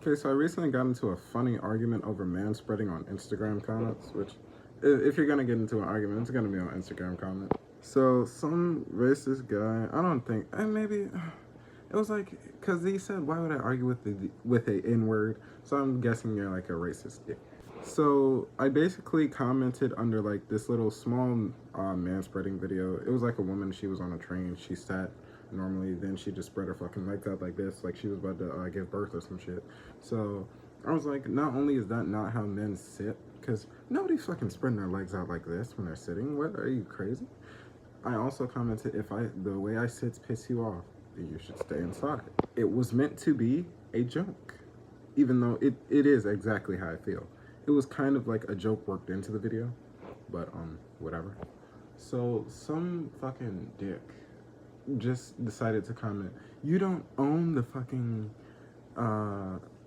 Okay, so I recently got into a funny argument over manspreading on Instagram comments, which, if you're gonna get into an argument, it's gonna be on Instagram comment. So, some racist guy, I don't think, and maybe, it was like, because he said, why would I argue with a N-word? So I'm guessing you're like a racist dick. So I basically commented under like this little small manspreading video. It was like a woman, she was on a train, she sat normally, then she just spread her fucking legs out like this, like she was about to give birth or some shit. So I was like, not only is that not how men sit, because nobody's fucking spreading their legs out like this when they're sitting. What, are you crazy? I also commented, if the way I sit piss you off, then you should stay inside. It was meant to be a joke, even though it is exactly how I feel. It was kind of like a joke worked into the video, but whatever. So some fucking dick just decided to comment, you don't own the fucking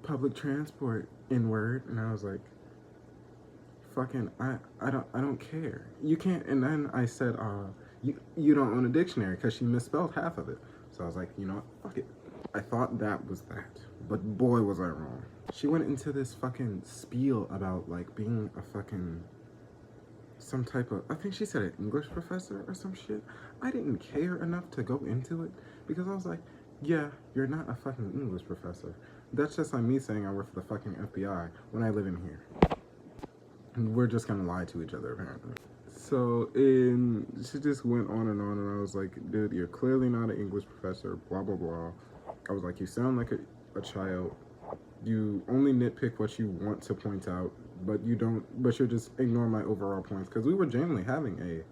public transport N-word, and I was like, fucking, I don't care. You can't. And then I said, you don't own a dictionary, because she misspelled half of it. So I was like, you know what, fuck it. I thought that was that, but boy was I wrong. She went into this fucking spiel about like being a fucking some type of, I think she said an English professor or some shit. I didn't care enough to go into it, because I was like, yeah, you're not a fucking English professor. That's just like me saying I work for the fucking FBI when I live in here. And we're just gonna lie to each other, apparently. So she just went on, and I was like, dude, you're clearly not an English professor, blah, blah, blah. I was like, you sound like a child. You only nitpick what you want to point out, but you're just ignoring my overall points. Because we were genuinely having a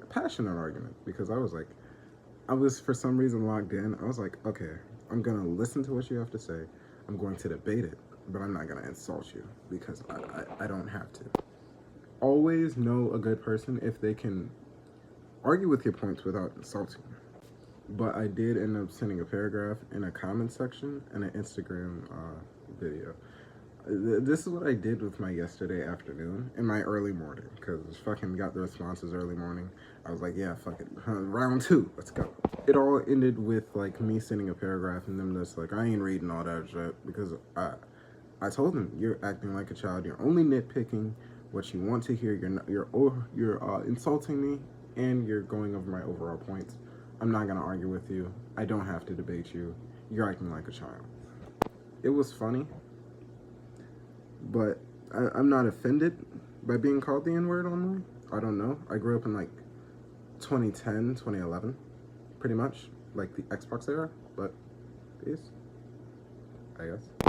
passionate argument, because I was for some reason logged in. I was like, okay, I'm gonna listen to what you have to say. I'm going to debate it, but I'm not gonna insult you, because I don't have to. Always know a good person if they can argue with your points without insulting you. But I did end up sending a paragraph in a comment section and an Instagram video. This is what I did with my yesterday afternoon and my early morning, because fucking got the responses early morning. I was like, yeah, fuck it, round 2, let's go. It all ended with like me sending a paragraph and them just like, I ain't reading all that shit, because I told them, you're acting like a child. You're only nitpicking what you want to hear. You're insulting me, and you're going over my overall points. I'm not gonna argue with you. I don't have to debate you. You're acting like a child. It was funny, but I'm not offended by being called the N-word online. I don't know. I grew up in like 2010, 2011, pretty much, like the Xbox era, but peace, I guess.